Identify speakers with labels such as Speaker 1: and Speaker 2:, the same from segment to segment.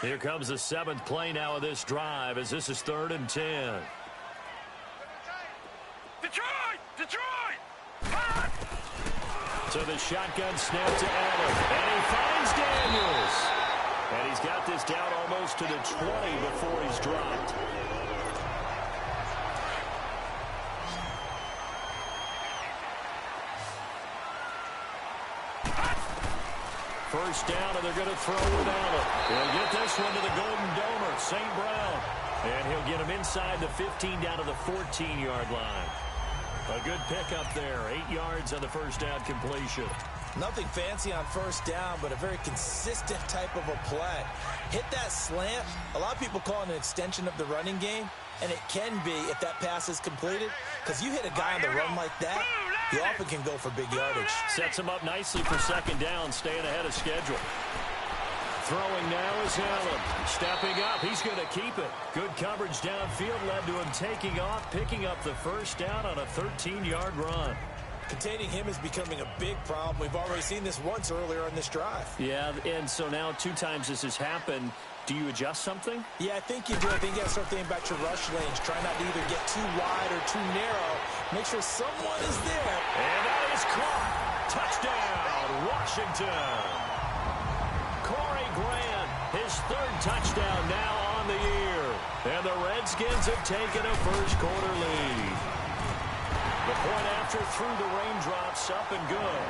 Speaker 1: Here comes the 7th play now of this drive as this is 3rd and 10.
Speaker 2: Detroit!
Speaker 1: So the shotgun snap to Allen, and he finds Daniels. And he's got this down almost to the 20 before he's dropped. First down, and they're going to throw with Allen. He'll get this one to the Golden Domer, St. Brown. And he'll get him inside the 15 down to the 14-yard line. A good pickup there, 8 yards on the first down completion.
Speaker 3: Nothing fancy on first down, but a very consistent type of a play. Hit that slant. A lot of people call it an extension of the running game, and it can be if that pass is completed, because you hit a guy on the run like that, he often can go for big yardage.
Speaker 1: Sets him up nicely for second down, staying ahead of schedule. Throwing now is Allen. Stepping up, he's going to keep it. Good coverage downfield led to him taking off, picking up the first down on a 13-yard run.
Speaker 3: Containing him is becoming a big problem. We've already seen this once earlier in this drive.
Speaker 1: Yeah, and so now 2 times this has happened. Do you adjust something?
Speaker 3: Yeah, I think you do. I think you got to start thinking about your rush lanes. Try not to either get too wide or too narrow. Make sure someone is there.
Speaker 1: And that is caught. Touchdown, Washington. Corey Grant, his 3rd touchdown now on the year. And the Redskins have taken a first-quarter lead. The point after through the raindrops, up and good.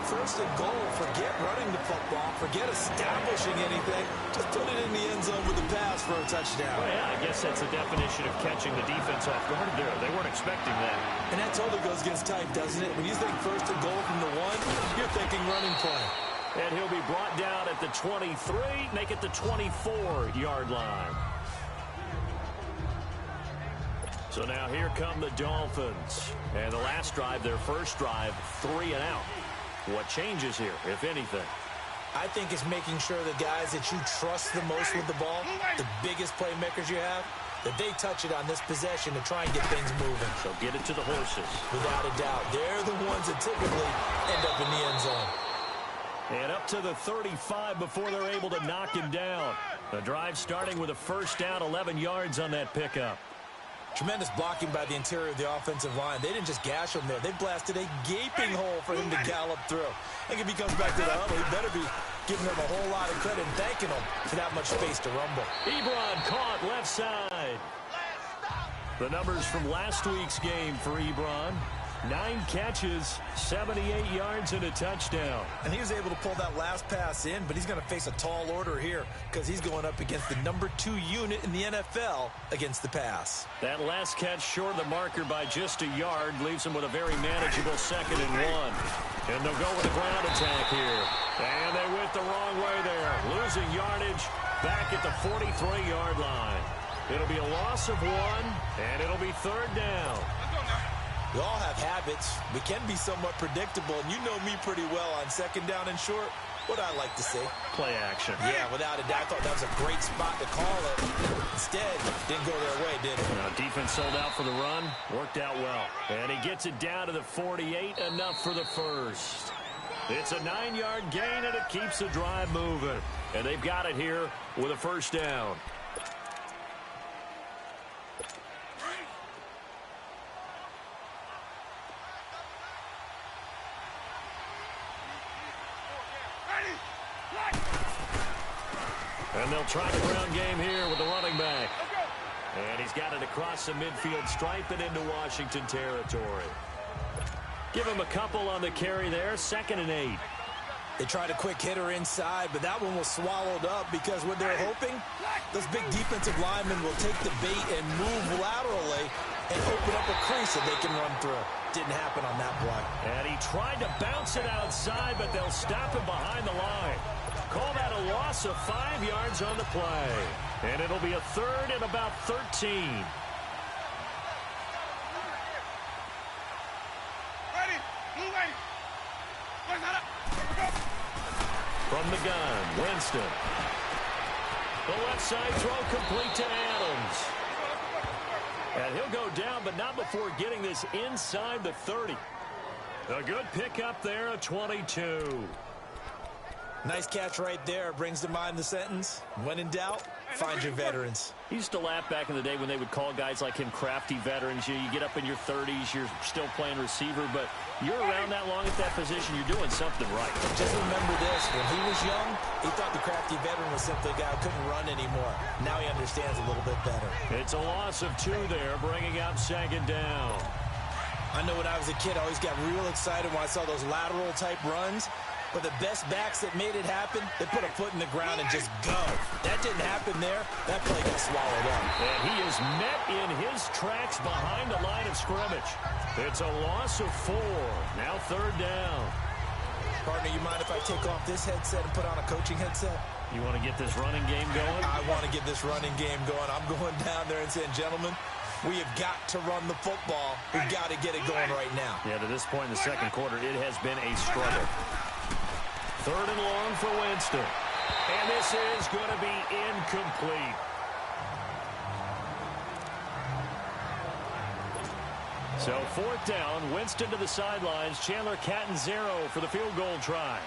Speaker 3: First and goal, forget running the football, forget establishing anything. Just put it in the end zone with a pass for a touchdown.
Speaker 1: Well, yeah, I guess that's the definition of catching the defense off guard there. They weren't expecting that.
Speaker 3: And that totally goes against type, doesn't it? When you think first and goal from the 1, you're thinking running play.
Speaker 1: And he'll be brought down at the 23, make it the 24-yard line. So now here come the Dolphins. And the last drive, their first drive, 3 and out. What changes here, if anything?
Speaker 3: I think it's making sure the guys that you trust the most with the ball, the biggest playmakers you have, that they touch it on this possession to try and get things moving.
Speaker 1: So get it to the horses.
Speaker 3: Without a doubt. They're the ones that typically end up in the end zone.
Speaker 1: And up to the 35 before they're able to knock him down. The drive starting with a first down, 11 yards on that pickup.
Speaker 3: Tremendous blocking by the interior of the offensive line. They didn't just gash him there. They blasted a gaping hole for him to gallop through. I think if he comes back to the huddle, he better be giving them a whole lot of credit and thanking them for that much space to rumble.
Speaker 1: Ebron caught left side. The numbers from last week's game for Ebron. 9 catches, 78 yards, and a touchdown.
Speaker 3: And he was able to pull that last pass in, but he's going to face a tall order here because he's going up against the number 2 unit in the NFL against the pass.
Speaker 1: That last catch short of the marker by just a yard leaves him with a very manageable 2nd and 1. And they'll go with a ground attack here. And they went the wrong way there. Losing yardage back at the 43-yard line. It'll be a loss of 1, and it'll be 3rd down.
Speaker 3: We all have habits. We can be somewhat predictable, and you know me pretty well on 2nd down and short. What I like to say?
Speaker 1: Play action.
Speaker 3: Yeah, without a doubt. I thought that was a great spot to call it. Instead, didn't go their way, did it?
Speaker 1: Defense sold out for the run. Worked out well. And he gets it down to the 48, enough for the first. It's a 9-yard gain, and it keeps the drive moving. And they've got it here with a first down. And they'll try the ground game here with the running back. And he's got it across the midfield stripe and into Washington territory. Give him a couple on the carry there, 2nd and 8.
Speaker 3: They tried a quick hitter inside, but that one was swallowed up because what they're hoping, those big defensive linemen will take the bait and move laterally and open up a crease that they can run through. Didn't happen on that play.
Speaker 1: And he tried to bounce it outside, but they'll stop him behind the line. Call that a loss of 5 yards on the play. And it'll be a 3rd and about 13. From the gun, Winston. The left side throw complete to Adams. And he'll go down, but not before getting this inside the 30. A good pickup there, a 22.
Speaker 3: Nice catch right there. Brings to mind the sentence, when in doubt, find your veterans.
Speaker 1: He used to laugh back in the day when they would call guys like him crafty veterans. You get up in your 30s, you're still playing receiver, but you're around that long at that position, you're doing something right.
Speaker 3: Just remember this, when he was young, he thought the crafty veteran was simply a guy who couldn't run anymore. Now he understands a little bit better.
Speaker 1: It's a loss of 2 there, bringing up second down.
Speaker 3: I know when I was a kid, I always got real excited when I saw those lateral-type runs. But the best backs that made it happen, they put a foot in the ground and just go. That didn't happen there. That play got swallowed up.
Speaker 1: And he is met in his tracks behind the line of scrimmage. It's a loss of 4. Now third down.
Speaker 3: Partner, you mind if I take off this headset and put on a coaching headset?
Speaker 1: You want to get this running game going?
Speaker 3: I want to get this running game going. I'm going down there and saying, gentlemen, we have got to run the football. We've got to get it going right now.
Speaker 1: Yeah, to this point in the second quarter, it has been a struggle. Third and long for Winston. And this is going to be incomplete. So fourth down, Winston to the sidelines. Chandler Catanzaro for the field goal try.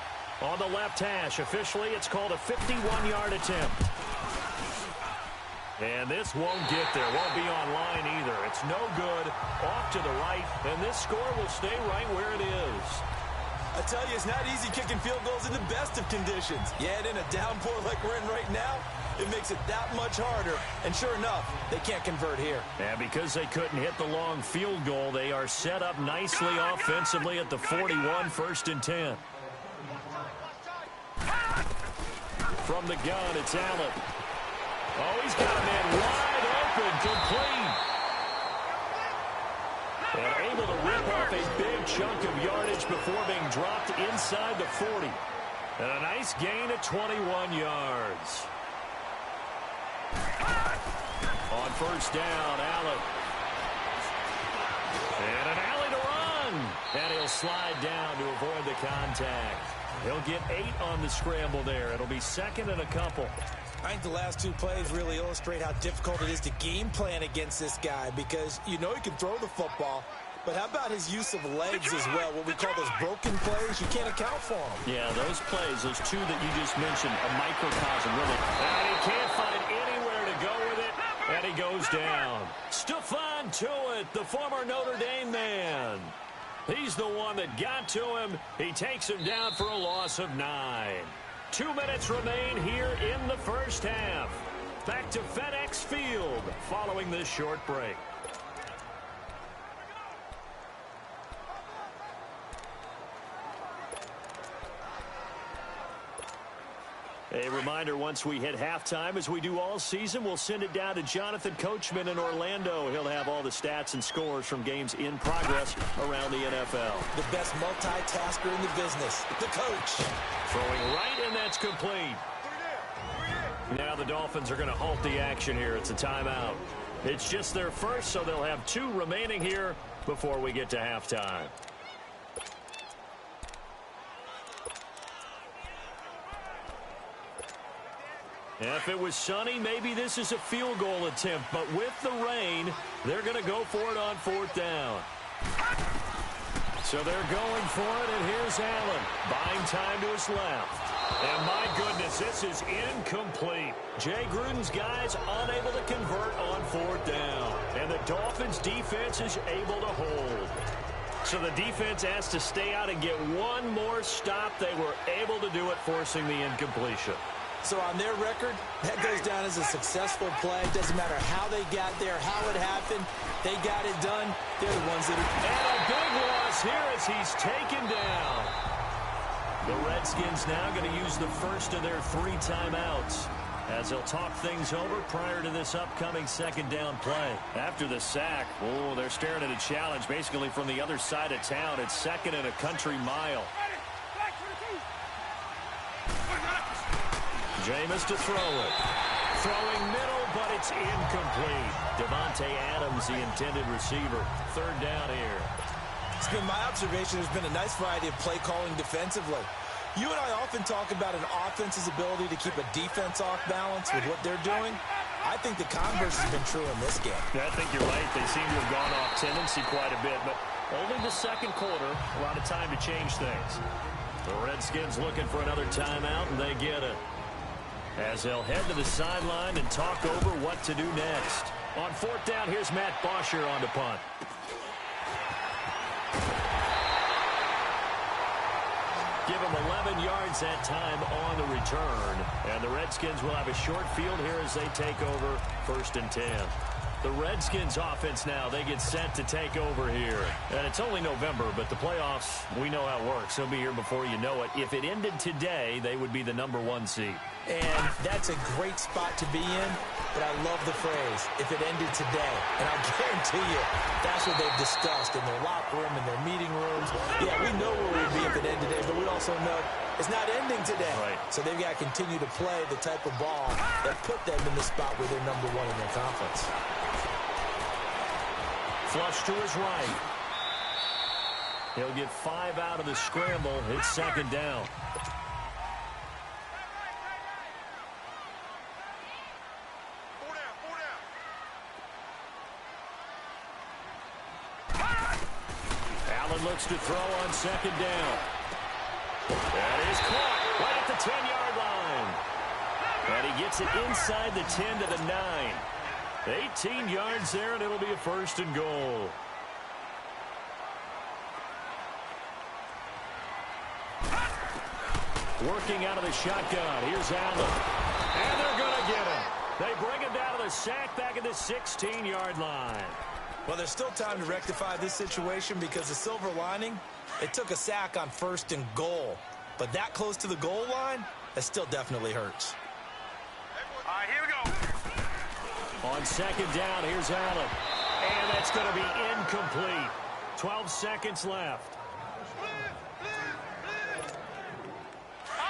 Speaker 1: On the left hash, officially it's called a 51-yard attempt. And this won't get there, won't be on line either. It's no good, off to the right, and this score will stay right where it is.
Speaker 3: I tell you, it's not easy kicking field goals in the best of conditions. Yet in a downpour like we're in right now, it makes it that much harder. And sure enough, they can't convert here.
Speaker 1: And because they couldn't hit the long field goal, they are set up nicely offensively at the 41, 1st and 10. From the gun, it's Allen. Oh, he's got a man wide open, complete. And able to rip off a big chunk of yardage before being dropped inside the 40. And a nice gain of 21 yards. On first down, Allen. And an alley to run. And he'll slide down to avoid the contact. He'll get 8 on the scramble there. It'll be 2nd and a couple.
Speaker 3: I think the last 2 plays really illustrate how difficult it is to game plan against this guy because you know he can throw the football, but how about his use of legs as well, what we call those broken plays? You can't account for them.
Speaker 1: Yeah, those plays, those 2 that you just mentioned, a microcosm, really. And he can't find anywhere to go with it, and he goes down. Stephon Tuitt, the former Notre Dame man. He's the one that got to him. He takes him down for a loss of 9. 2 minutes remain here in the first half. Back to FedEx Field following this short break. A reminder, once we hit halftime, as we do all season, we'll send it down to Jonathan Coachman in Orlando. He'll have all the stats and scores from games in progress around the NFL.
Speaker 3: The best multitasker in the business, the coach.
Speaker 1: Throwing right, and that's complete. Now the Dolphins are going to halt the action here. It's a timeout. It's just their first, so they'll have 2 remaining here before we get to halftime. If it was sunny, maybe this is a field goal attempt, but with the rain, they're going to go for it on 4th down. So they're going for it, and here's Allen, buying time to his left. And my goodness, this is incomplete. Jay Gruden's guys unable to convert on 4th down, and the Dolphins' defense is able to hold. So the defense has to stay out and get one more stop. They were able to do it, forcing the incompletion.
Speaker 3: So on their record, that goes down as a successful play. It doesn't matter how they got there, how it happened. They got it done. They're the ones that are...
Speaker 1: And a big loss here as he's taken down. The Redskins now going to use the first of their 3 timeouts as they'll talk things over prior to this upcoming 2nd down play. After the sack, oh, they're staring at a challenge basically from the other side of town. It's 2nd and a country mile. Jameis to throw it. Throwing middle, but it's incomplete. Devontae Adams, the intended receiver. 3rd down here.
Speaker 3: It's been my observation there's been a nice variety of play calling defensively. You and I often talk about an offense's ability to keep a defense off balance with what they're doing. I think the converse has been true in this game.
Speaker 1: Yeah, I think you're right. They seem to have gone off tendency quite a bit, but only the 2nd quarter, a lot of time to change things. The Redskins looking for another timeout, and they get it. As they'll head to the sideline and talk over what to do next. On fourth down, here's Matt Bosher on to punt. Give him 11 yards that time on the return. And the Redskins will have a short field here as they take over 1st and 10. The Redskins offense now, they get set to take over here. And it's only November, but the playoffs, we know how it works. They'll be here before you know it. If it ended today, they would be the #1 seed.
Speaker 3: And that's a great spot to be in, but I love the phrase, if it ended today. And I'll guarantee you, that's what they've discussed in their locker room, in their meeting rooms. Yeah, we know where we'd be if it ended today, but we also know it's not ending today.
Speaker 1: Right.
Speaker 3: So they've got to continue to play the type of ball that put them in the spot where they're #1 in their conference.
Speaker 1: Flush to his right. He'll get 5 out of the scramble. It's 2nd down. Allen looks to throw on 2nd down. That is caught right at the 10-yard line. And he gets it inside the 10 to the 9. 18 yards there, and it'll be a 1st and goal. Working out of the shotgun. Here's Allen. And they're going to get him. They bring him down to the sack back at the 16-yard line.
Speaker 3: Well, there's still time to rectify this situation because the silver lining, it took a sack on 1st and goal. But that close to the goal line, that still definitely hurts.
Speaker 2: All right, here we go.
Speaker 1: On 2nd down, here's Allen. And that's going to be incomplete. 12 seconds left.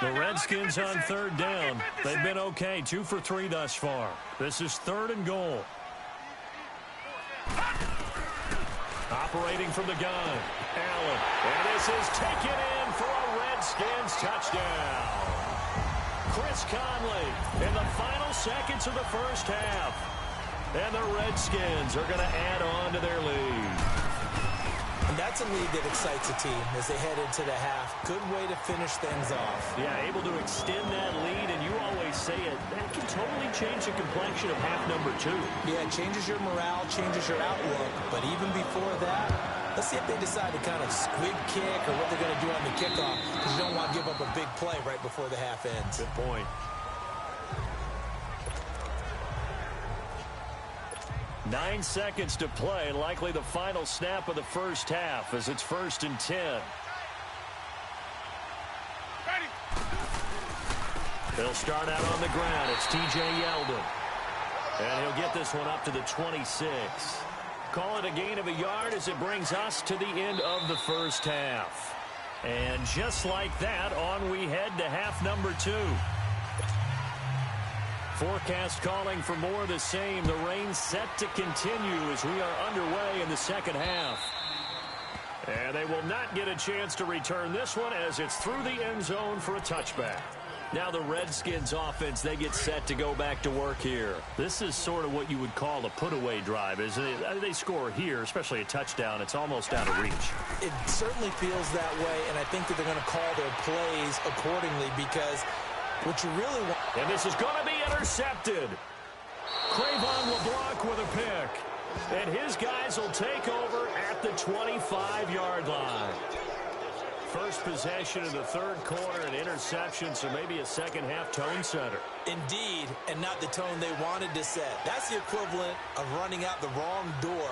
Speaker 1: The Redskins on 3rd down. They've been okay, 2 for 3 thus far. This is 3rd and goal. Operating from the gun, Allen. And this is taken in for a Redskins touchdown. Chris Conley in the final seconds of the 1st half. And the Redskins are going to add on to their lead.
Speaker 3: And that's a lead that excites a team as they head into the half. Good way to finish things off.
Speaker 1: Yeah, able to extend that lead, and you always say it, that can totally change the complexion of half #2.
Speaker 3: Yeah, it changes your morale, changes your outlook. But even before that, let's see if they decide to kind of squib kick or what they're going to do on the kickoff, because you don't want to give up a big play right before the half ends.
Speaker 1: Good point. 9 seconds to play, likely the final snap of the 1st half as it's 1st and 10.
Speaker 2: Ready.
Speaker 1: They'll start out on the ground. It's T.J. Yeldon. And he'll get this one up to the 26. Call it a gain of a yard as it brings us to the end of the 1st half. And just like that, on we head to half #2. Forecast calling for more of the same. The rain set to continue as we are underway in the 2nd half. And they will not get a chance to return this one as it's through the end zone for a touchback. Now the Redskins offense, they get set to go back to work here. This is sort of what you would call a put-away drive, isn't it? They score here, especially a touchdown. It's almost out of reach.
Speaker 3: It certainly feels that way, and I think that they're going to call their plays accordingly because what you really want...
Speaker 1: And this is going to be intercepted. Cravon LeBlanc with a pick. And his guys will take over at the 25-yard line. First possession of the 3rd quarter, an interception, so maybe a 2nd half tone setter.
Speaker 3: Indeed, and not the tone they wanted to set. That's the equivalent of running out the wrong door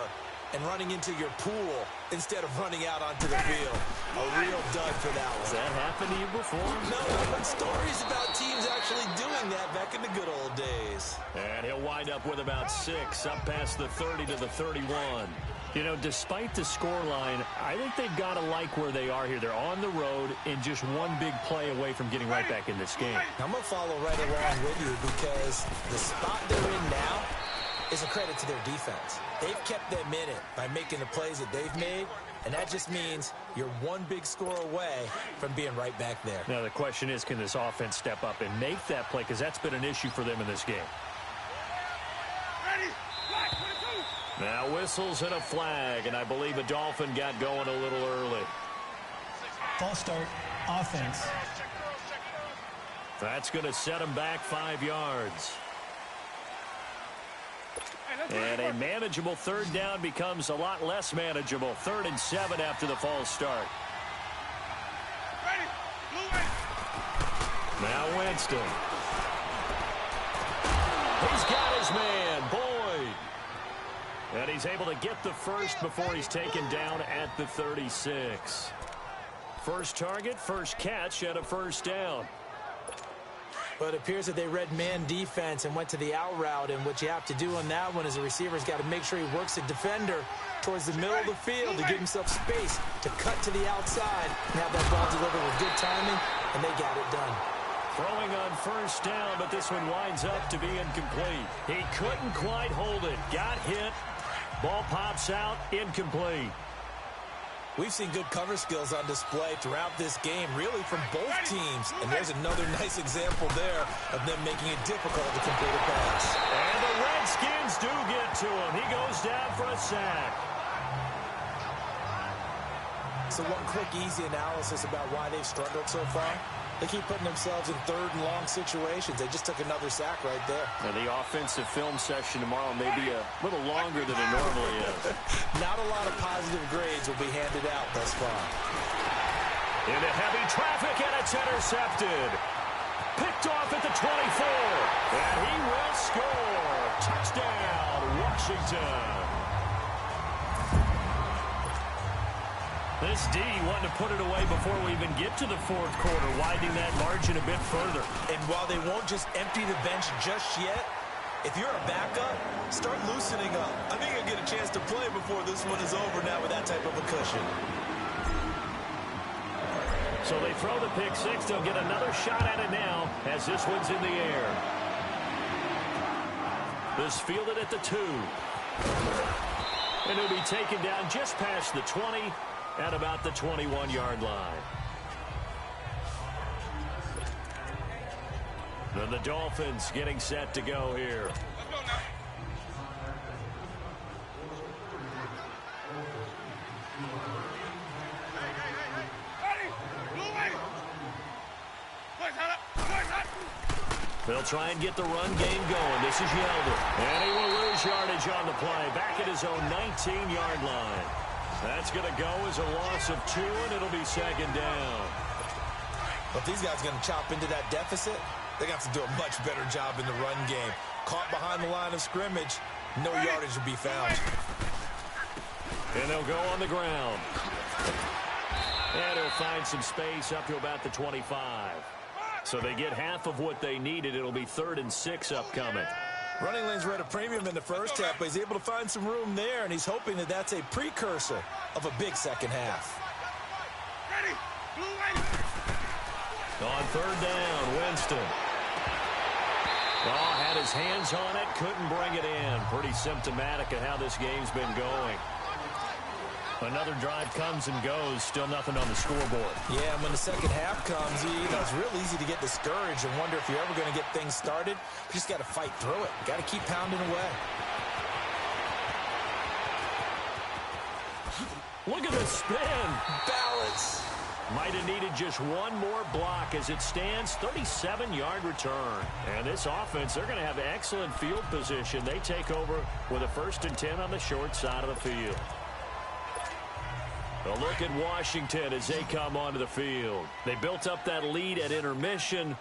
Speaker 3: and running into your pool instead of running out onto the field. A real dud for that one.
Speaker 1: Has that happened to you before?
Speaker 3: No, but stories about teams actually doing that back in the good old days.
Speaker 1: And he'll wind up with about 6, up past the 30 to the 31. You know, despite the scoreline, I think they've got to like where they are here. They're on the road and just one big play away from getting right back in this game.
Speaker 3: I'm going to follow right along with you because the spot they're in now is a credit to their defense. They've kept them in it by making the plays that they've made, and that just means you're one big score away from being right back there.
Speaker 1: Now, the question is, can this offense step up and make that play? Because that's been an issue for them in this game.
Speaker 2: Ready.
Speaker 1: Now whistles and a flag, and I believe a Dolphin got going a little early.
Speaker 4: False start. offense.
Speaker 1: That's going to set him back 5 yards. And a manageable third down becomes a lot less manageable. 3rd and 7 after the false start. Now Winston. He's got his man, Boyd. And he's able to get the first before he's taken down at the 36. First target, first catch, and a first down.
Speaker 3: Well, it appears that they read man defense and went to the out route, and what you have to do on that one is a receiver's got to make sure he works the defender towards the middle of the field to give himself space to cut to the outside and have that ball delivered with good timing, and they got it done.
Speaker 1: Throwing on first down, but this one winds up to be incomplete. He couldn't quite hold it. Got hit. Ball pops out, incomplete.
Speaker 3: We've seen good cover skills on display throughout this game, really from both teams. And there's another nice example there of them making it difficult to complete a pass.
Speaker 1: And the Redskins do get to him. He goes down for a sack.
Speaker 3: So one quick, easy analysis about why they've struggled so far. They keep putting themselves in 3rd and long situations. They just took another sack right there.
Speaker 1: And the offensive film session tomorrow may be a little longer than it normally is.
Speaker 3: Not a lot of positive grades will be handed out thus far.
Speaker 1: Into heavy traffic, and it's intercepted. Picked off at the 24. And he will score. Touchdown, Washington. This D wanted to put it away before we even get to the 4th quarter, widening that margin a bit further.
Speaker 3: And while they won't just empty the bench just yet, if you're a backup, start loosening up. I think you'll get a chance to play before this one is over now with that type of a cushion.
Speaker 1: So they throw the pick 6. They'll get another shot at it now as this one's in the air. This fielded at the 2. And it'll be taken down just past the 20 at about the 21-yard line. Then the Dolphins getting set to go here.
Speaker 2: Let's go now.
Speaker 1: They'll try and get the run game going. This is Yeldon. And he will lose yardage on the play. Back at his own 19-yard line. That's going to go as a loss of 2, and it'll be 2nd down.
Speaker 3: But if these guys are going to chop into that deficit, they're going to have to do a much better job in the run game. Caught behind the line of scrimmage, no yardage will be found.
Speaker 1: And they'll go on the ground. And he'll find some space up to about the 25. So they get half of what they needed. It'll be 3rd and 6 upcoming.
Speaker 3: Running lanes were at a premium in the first half, but he's able to find some room there, and he's hoping that that's a precursor of a big second half.
Speaker 2: Ready. Blue lane.
Speaker 1: On 3rd down, Winston. Oh, had his hands on it, couldn't bring it in. Pretty symptomatic of how this game's been going. Another drive comes and goes, still nothing on the scoreboard.
Speaker 3: Yeah, and when the second half comes, it's real easy to get discouraged and wonder if you're ever going to get things started. You just got to fight through it. Got to keep pounding away.
Speaker 1: Look at the spin.
Speaker 3: Balance.
Speaker 1: Might have needed just one more block. As it stands, 37-yard return. And this offense, they're going to have excellent field position. They take over with a 1st and 10 on the short side of the field. A look at Washington as they come onto the field. They built up that lead at intermission,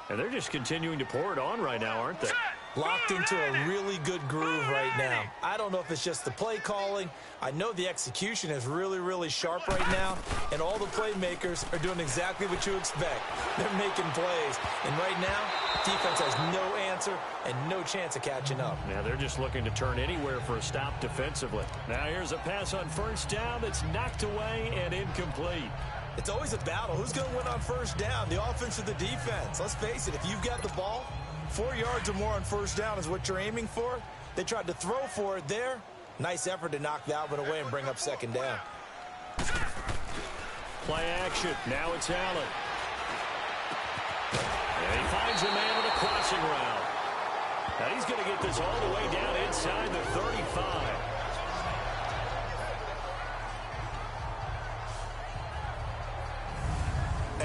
Speaker 1: and they're just continuing to pour it on right now, aren't they?
Speaker 3: Locked into a really good groove right now. I don't know if it's just the play calling. I know the execution is really, really sharp right now, and all the playmakers are doing exactly what you expect. They're making plays, and right now, defense has no answer and no chance of catching up.
Speaker 1: Now they're just looking to turn anywhere for a stop defensively. Now here's a pass on 1st down that's knocked away and incomplete.
Speaker 3: It's always a battle. Who's going to win on 1st down, the offense or the defense? Let's face it, if you've got the ball, 4 yards or more on 1st down is what you're aiming for. They tried to throw for it there. Nice effort to knock that one away and bring up 2nd down.
Speaker 1: Play action. Now it's Allen. And he finds a man on a crossing route. Now he's going to get this all the way down inside the 35.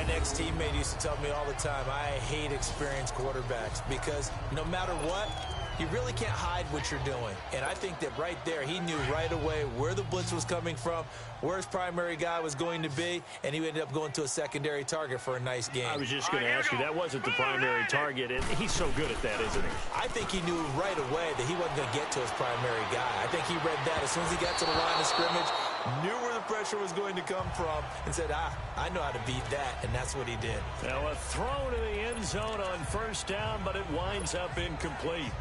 Speaker 3: My next teammate used to tell me all the time, I hate experienced quarterbacks because no matter what, you really can't hide what you're doing. And I think that right there, he knew right away where the blitz was coming from, where his primary guy was going to be, and he ended up going to a secondary target for a nice game.
Speaker 1: I was just going to ask you, that wasn't the primary target, and he's so good at that, isn't he?
Speaker 3: I think he knew right away that he wasn't going to get to his primary guy. I think he read that as soon as he got to the line of scrimmage, knew where the pressure was going to come from, and said, I know how to beat that, and that's what he did.
Speaker 1: Now a throw to the end zone on first down, but it winds up incomplete.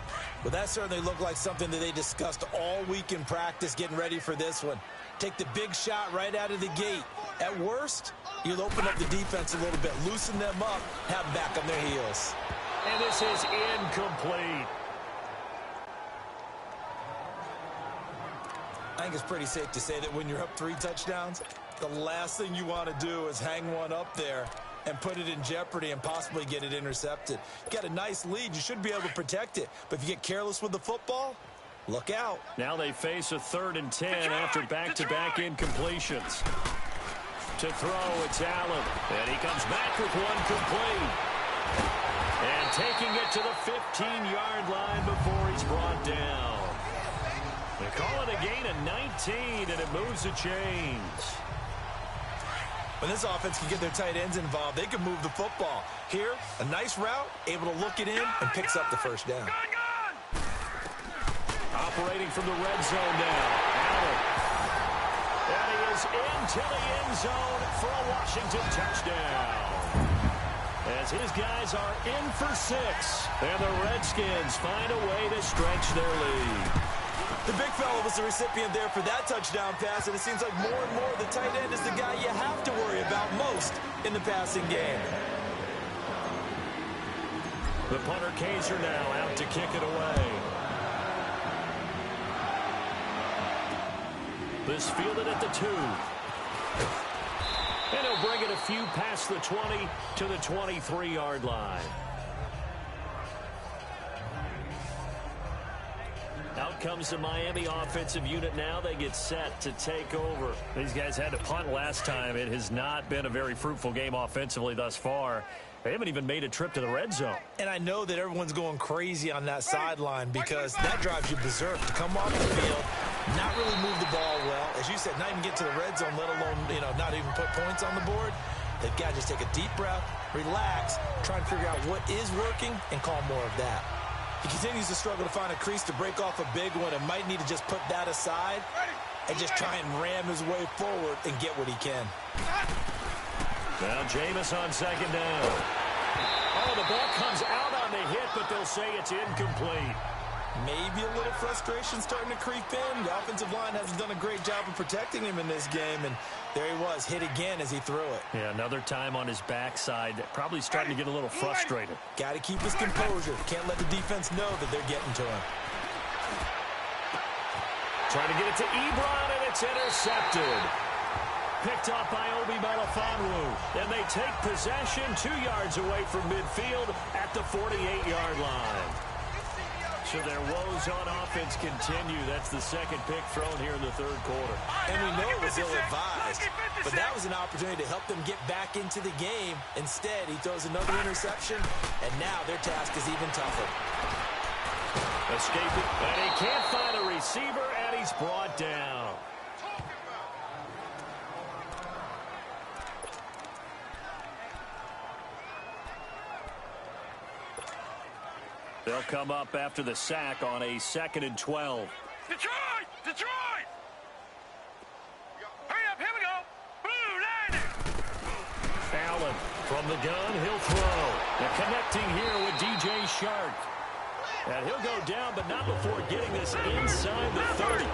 Speaker 3: Well, that certainly looked like something that they discussed all week in practice getting ready for this one. Take the big shot right out of the gate. At worst, you'll open up the defense a little bit, loosen them up, have them back on their heels.
Speaker 1: And this is incomplete.
Speaker 3: I think it's pretty safe to say that when you're up 3 touchdowns, the last thing you want to do is hang one up there and put it in jeopardy and possibly get it intercepted. You got a nice lead. You should be able to protect it. But if you get careless with the football, look out.
Speaker 1: Now they face a 3rd and 10 after back-to-back incompletions. To throw, it's Allen. And he comes back with one complete. And taking it to the 15-yard line before he's brought down. They call it a gain of 19, and it moves the chains.
Speaker 3: When this offense can get their tight ends involved, they can move the football. Here, a nice route, able to look it in, and picks up the first down.
Speaker 1: Operating from the red zone now. Allen. And he is into the end zone for a Washington touchdown. As his guys are in for 6. And the Redskins find a way to stretch their lead.
Speaker 3: The big fella was the recipient there for that touchdown pass, and it seems like more and more the tight end is the guy you have to worry about most in the passing game.
Speaker 1: The punter Kaiser now out to kick it away. This fielded at the 2. And he'll bring it a few past the 20 to the 23-yard line. Out comes the Miami offensive unit now. They get set to take over. These guys had to punt last time. It has not been a very fruitful game offensively thus far. They haven't even made a trip to the red zone.
Speaker 3: And I know that everyone's going crazy on that sideline because that drives you berserk to come off the field, not really move the ball well. As you said, not even get to the red zone, let alone, not even put points on the board. They've got to just take a deep breath, relax, try and figure out what is working, and call more of that. He continues to struggle to find a crease to break off a big one and might need to just put that aside and just try and ram his way forward and get what he can.
Speaker 1: Now Jameis on 2nd down. Oh, the ball comes out on the hit, but they'll say it's incomplete.
Speaker 3: Maybe a little frustration starting to creep in. The offensive line hasn't done a great job of protecting him in this game, and there he was, hit again as he threw it.
Speaker 1: Yeah, another time on his backside, probably starting to get a little frustrated.
Speaker 3: Got to keep his composure. Can't let the defense know that they're getting to him.
Speaker 1: Trying to get it to Ebron, and it's intercepted. Picked off by Obi Melifonwu. And they take possession 2 yards away from midfield at the 48-yard line. So their woes on offense continue. That's the 2nd pick thrown here in the 3rd quarter.
Speaker 3: And we know it was ill-advised, but that was an opportunity to help them get back into the game. Instead, he throws another interception, and now their task is even tougher.
Speaker 1: Escaping, and he can't find a receiver, and he's brought down. They'll come up after the sack on a 2nd and 12.
Speaker 2: Detroit! Detroit! Hurry up, here we go! Blue line!
Speaker 1: Allen from the gun, he'll throw. And connecting here with DJ Shark. And he'll go down, but not before getting this inside the 30.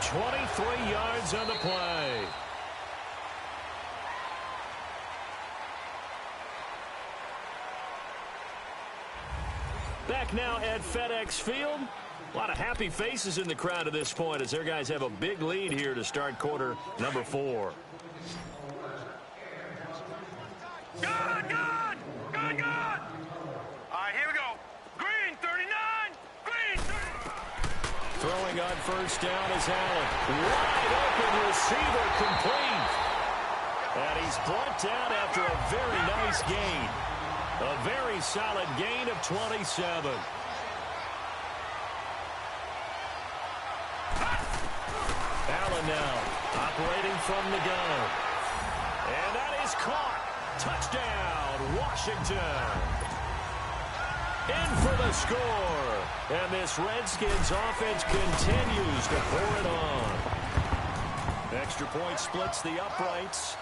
Speaker 1: 23 yards on the play. Back now at FedEx Field. A lot of happy faces in the crowd at this point as their guys have a big lead here to start quarter number 4.
Speaker 2: Good, good! Good, good! All right, here we go. Green, 39! Green, 39!
Speaker 1: Throwing on first down is Allen. Wide open receiver complete. And he's brought down after a very nice gain. A very solid gain of 27. Allen now operating from the gun. And that is caught. Touchdown, Washington. In for the score. And this Redskins offense continues to pour it on. Extra point splits the uprights.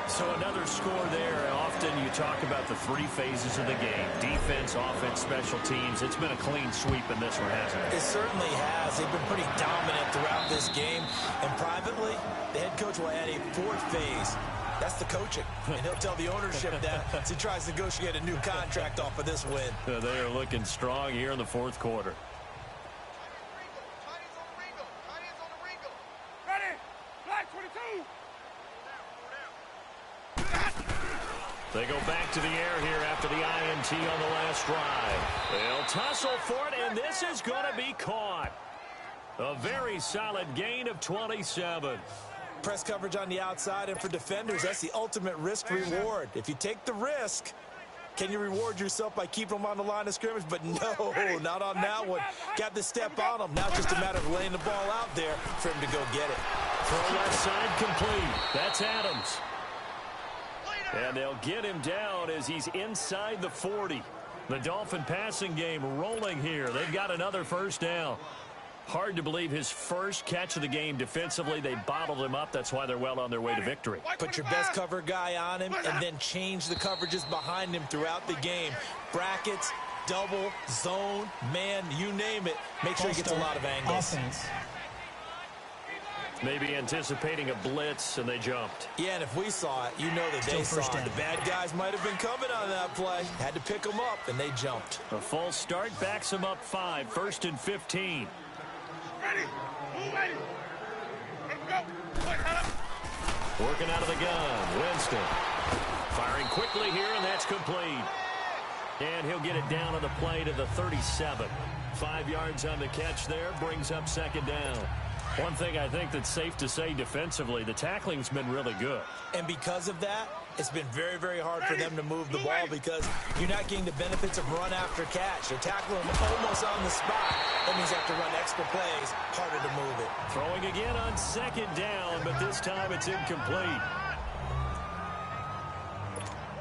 Speaker 1: So another score there. Often you talk about the three phases of the game. Defense, offense, special teams. It's been a clean sweep in this one, hasn't it?
Speaker 3: It certainly has. They've been pretty dominant throughout this game. And privately, the head coach will add a fourth phase. That's the coaching. And he'll tell the ownership that as he tries to negotiate a new contract off of this win.
Speaker 1: They are looking strong here in the fourth quarter. They go back to the air here after the INT on the last drive. They'll tussle for it, and this is going to be caught. A very solid gain of 27.
Speaker 3: Press coverage on the outside, and for defenders, that's the ultimate risk-reward. If you take the risk, can you reward yourself by keeping them on the line of scrimmage? But no, not on that one. Got to step on them. Now just a matter of laying the ball out there for him to go get it.
Speaker 1: Throw left side complete. That's Adams. And they'll get him down as he's inside the 40. The Dolphin passing game rolling here. They've got another first down. Hard to believe his first catch of the game defensively. They bottled him up. That's why they're well on their way to victory.
Speaker 3: Put your best cover guy on him and then change the coverages behind him throughout the game. Brackets, double, zone, man, you name it. Make sure he gets a lot of angles.
Speaker 4: Offense.
Speaker 1: Maybe anticipating a blitz, and they jumped.
Speaker 3: Yeah, and if we saw it, you know that they saw it. The bad guys might have been coming on that play. Had to pick them up, and they jumped.
Speaker 1: A false start backs them up 5. First and 15.
Speaker 2: Ready. Move ready. Let's go.
Speaker 1: Working out of the gun. Winston. Firing quickly here, and that's complete. And he'll get it down on the play to the 37. 5 yards on the catch there. Brings up second down. One thing I think that's safe to say defensively, the tackling's been really good.
Speaker 3: And because of that, it's been very, very hard for them to move the ball because you're not getting the benefits of run after catch. They're tackling them almost on the spot. That means they have to run extra plays, harder to move it.
Speaker 1: Throwing again on second down, but this time it's incomplete.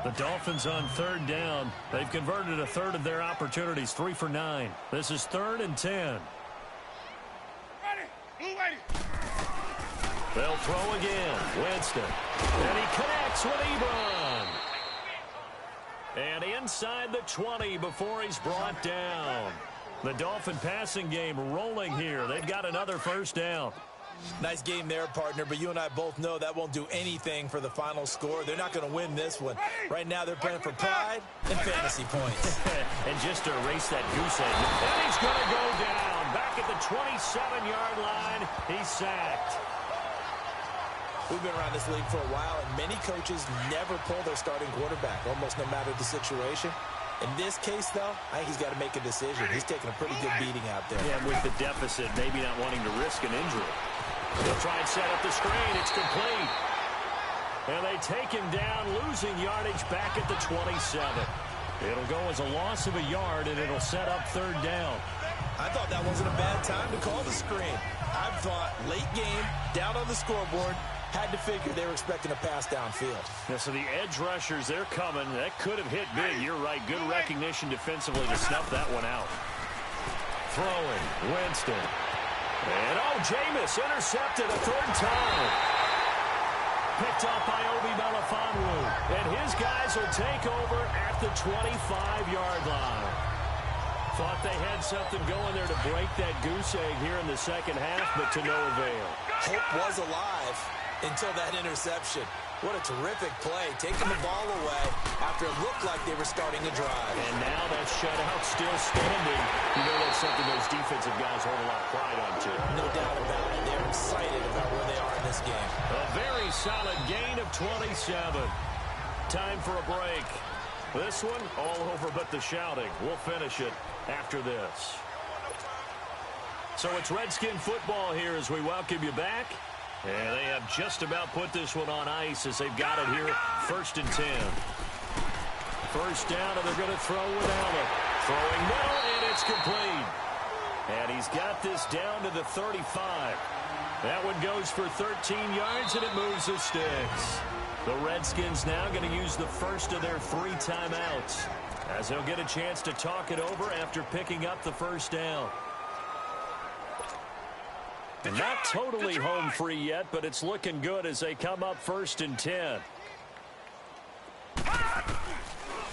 Speaker 1: The Dolphins on third down. They've converted a third of their opportunities, 3 for 9. This is 3rd and 10. They'll throw again. Winston. And he connects with Ebron. And inside the 20 before he's brought down. The Dolphin passing game rolling here. They've got another first down.
Speaker 3: Nice game there, partner, but you and I both know that won't do anything for the final score. They're not going to win this one. Right now they're playing for pride and fantasy points.
Speaker 1: And just to erase that goose egg. And he's going to go down. Back at the 27-yard line. He's sacked.
Speaker 3: We've been around this league for a while, and many coaches never pull their starting quarterback, almost no matter the situation. In this case, though, I think he's got to make a decision. He's taking a pretty good beating out there.
Speaker 1: Yeah, with the deficit, maybe not wanting to risk an injury. They'll try and set up the screen. It's complete. And they take him down, losing yardage back at the 27. It'll go as a loss of a yard, and it'll set up third down.
Speaker 3: I thought that wasn't a bad time to call the screen. I thought late game, down on the scoreboard, had to figure they were expecting a pass downfield.
Speaker 1: Yeah, so the edge rushers, they're coming. That could have hit big. You're right. Good recognition defensively to snuff that one out. Throwing. Winston. And, Jameis intercepted a third time. Picked up by Obi Melifonwu. And his guys will take over at the 25-yard line. Thought they had something going there to break that goose egg here in the second half, but to no avail.
Speaker 3: Hope was alive until that interception. What a terrific play, taking the ball away after it looked like they were starting a drive.
Speaker 1: And now that shutout still standing. You know that's something those defensive guys hold a lot of pride on, too.
Speaker 3: No doubt about it. They're excited about where they are in this game.
Speaker 1: A very solid gain of 27. Time for a break. This one, all over but the shouting. We'll finish it after this. So it's Redskin football here as we welcome you back. And they have just about put this one on ice as they've got it here, 1st and 10. First down, and they're going to throw with Allen. Throwing middle, and it's complete. And he's got this down to the 35. That one goes for 13 yards, and it moves the sticks. The Redskins now going to use the first of their 3 timeouts, as they'll get a chance to talk it over after picking up the first down. Not totally home free yet, but it's looking good as they come up 1st and 10.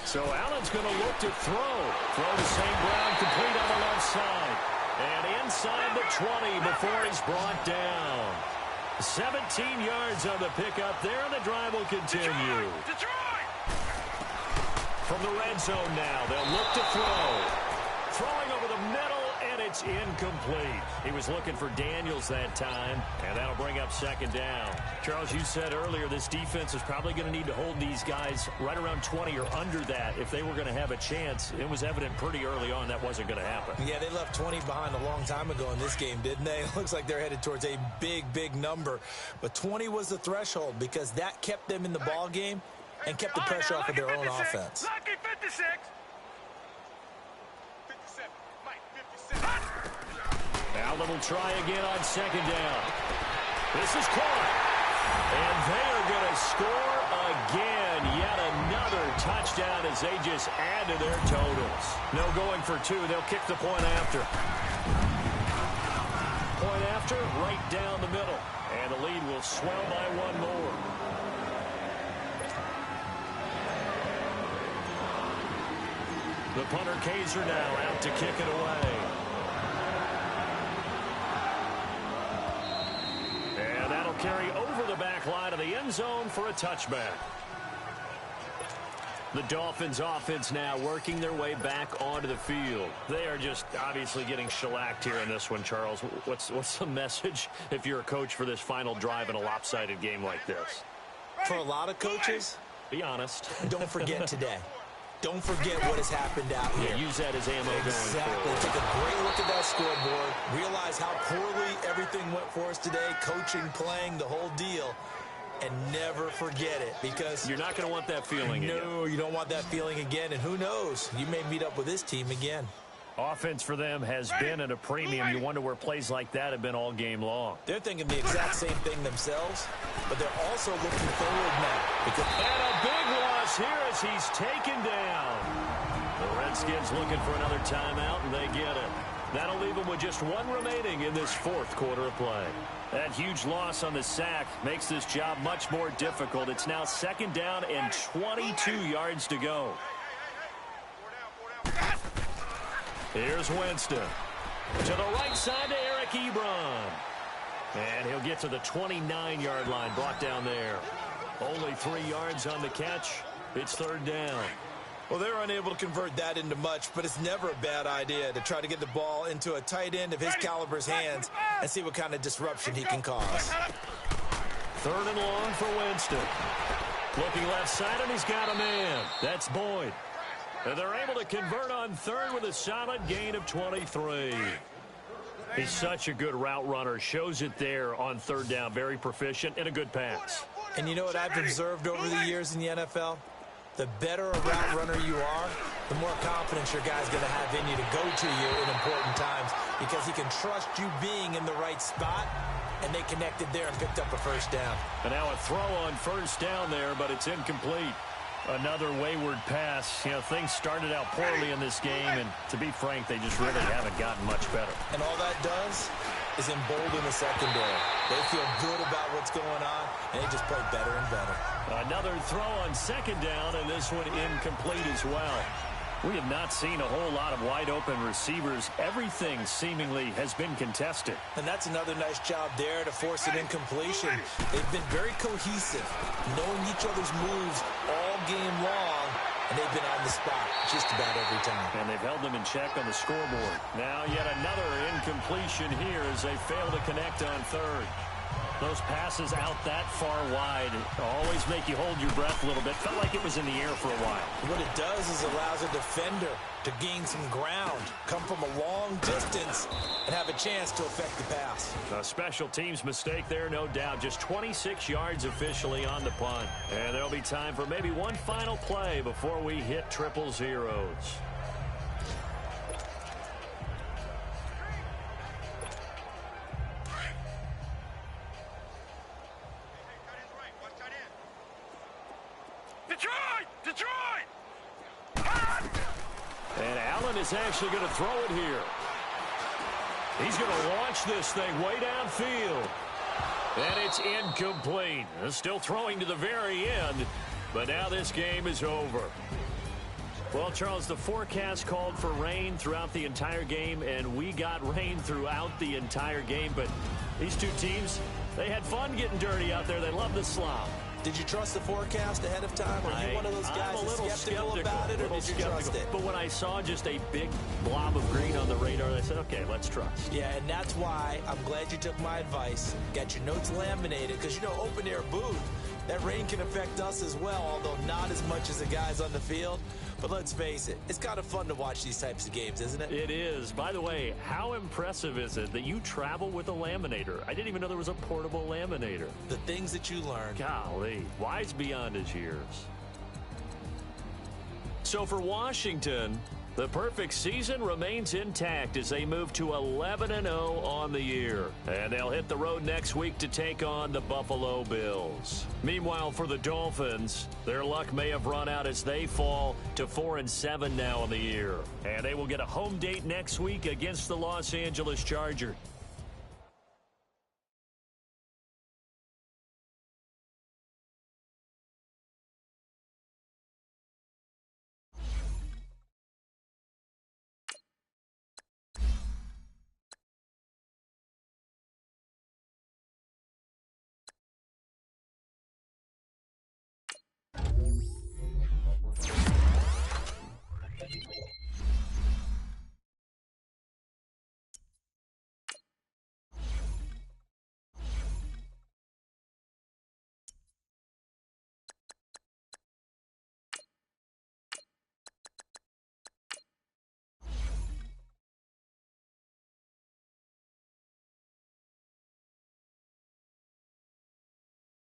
Speaker 1: So Allen's going to look to throw. Throw to St. Brown, complete on the left side. And inside the 20 before he's brought down. 17 yards on the pickup there, and the drive will continue.
Speaker 2: Detroit!
Speaker 1: From the red zone now, they'll look to throw. Throwing over the middle, and it's incomplete. He was looking for Daniels that time, and that'll bring up 2nd down. Charles, you said earlier this defense is probably going to need to hold these guys right around 20 or under that if they were going to have a chance. It was evident pretty early on that wasn't going to happen.
Speaker 3: Yeah, they left 20 behind a long time ago in this game, didn't they? It looks like they're headed towards a big number. But 20 was the threshold because that kept them in the ball game and kept the pressure off of their own offense.
Speaker 2: Lucky 56.
Speaker 1: Allen will try again on 2nd down. This is caught. And they are going to score again. Yet another touchdown as they just add to their totals. No going for 2. They'll kick the point after. Point after, right down the middle. And the lead will swell by 1 more. The punter Kaiser now out to kick it away. And that'll carry over the back line of the end zone for a touchback. The Dolphins offense now working their way back onto the field. They are just obviously getting shellacked here in this one, Charles. What's the message if you're a coach for this final drive in a lopsided game like this?
Speaker 3: For a lot of coaches,
Speaker 1: be honest.
Speaker 3: Don't forget today. Don't forget what has happened out here.
Speaker 1: Yeah, use that as ammo going forward.
Speaker 3: Take a great look at that scoreboard. Realize how poorly everything went for us today. Coaching, playing, the whole deal. And never forget it, because
Speaker 1: you're not going to want that feeling again.
Speaker 3: No, you don't want that feeling again. And who knows? You may meet up with this team again.
Speaker 1: Offense for them has been at a premium. You wonder where plays like that have been all game long.
Speaker 3: They're thinking the exact same thing themselves, but they're also looking forward now.
Speaker 1: And a big loss here as he's taken down. The Redskins looking for another timeout, and they get it. That'll leave them with just 1 remaining in this 4th quarter of play. That huge loss on the sack makes this job much more difficult. It's now 2nd down and 22 yards to go. Here's Winston. To the right side to Eric Ebron. And he'll get to the 29-yard line, brought down there. Only 3 yards on the catch. It's 3rd down.
Speaker 3: Well, they're unable to convert that into much, but it's never a bad idea to try to get the ball into a tight end of his caliber's hands and see what kind of disruption he can cause.
Speaker 1: 3rd and long for Winston. Looking left side, and he's got a man. That's Boyd. And they're able to convert on 3rd with a solid gain of 23. He's such a good route runner. Shows it there on 3rd down. Very proficient and a good pass.
Speaker 3: And you know what I've observed over the years in the NFL? The better a route runner you are, the more confidence your guy's going to have in you to go to you in important times, because he can trust you being in the right spot, and they connected there and picked up a 1st down.
Speaker 1: And now a throw on 1st down there, but it's incomplete. Another wayward pass. You know, things started out poorly in this game, and to be frank, they just really haven't gotten much better.
Speaker 3: And all that does is embolden the secondary. They feel good about what's going on, and they just play better and better.
Speaker 1: Another throw on 2nd down, and this one incomplete as well. We have not seen a whole lot of wide-open receivers. Everything seemingly has been contested.
Speaker 3: And that's another nice job there to force an incompletion. They've been very cohesive, knowing each other's moves all game long, and they've been on the spot just about every time.
Speaker 1: And they've held them in check on the scoreboard. Now yet another incompletion here as they fail to connect on 3rd. Those passes out that far wide always make you hold your breath a little bit. Felt like it was in the air for a while.
Speaker 3: What it does is allows a defender to gain some ground, come from a long distance, and have a chance to affect the pass.
Speaker 1: A special teams mistake there, no doubt. Just 26 yards officially on the punt. And there'll be time for maybe one final play before we hit triple zeros.
Speaker 2: Detroit!
Speaker 1: And Allen is actually going to throw it here. He's going to launch this thing way downfield. And it's incomplete. Still throwing to the very end, but now this game is over. Well, Charles, the forecast called for rain throughout the entire game, and we got rain throughout the entire game. But these two teams, they had fun getting dirty out there. They love the slop.
Speaker 3: Did you trust the forecast ahead of time? Are you one of those guys that's skeptical about it, or did you trust it?
Speaker 1: But when I saw just a big blob of green on the radar, I said, okay, let's trust.
Speaker 3: Yeah, and that's why I'm glad you took my advice. Got your notes laminated, because, you know, open-air booth, that rain can affect us as well, although not as much as the guys on the field. But let's face it, it's kind of fun to watch these types of games, isn't it?
Speaker 1: It is. By the way, how impressive is it that you travel with a laminator? I didn't even know there was a portable laminator.
Speaker 3: The things that you learn.
Speaker 1: Golly, wise beyond his years. So for Washington, the perfect season remains intact as they move to 11-0 on the year. And they'll hit the road next week to take on the Buffalo Bills. Meanwhile, for the Dolphins, their luck may have run out as they fall to 4-7 now on the year. And they will get a home date next week against the Los Angeles Chargers.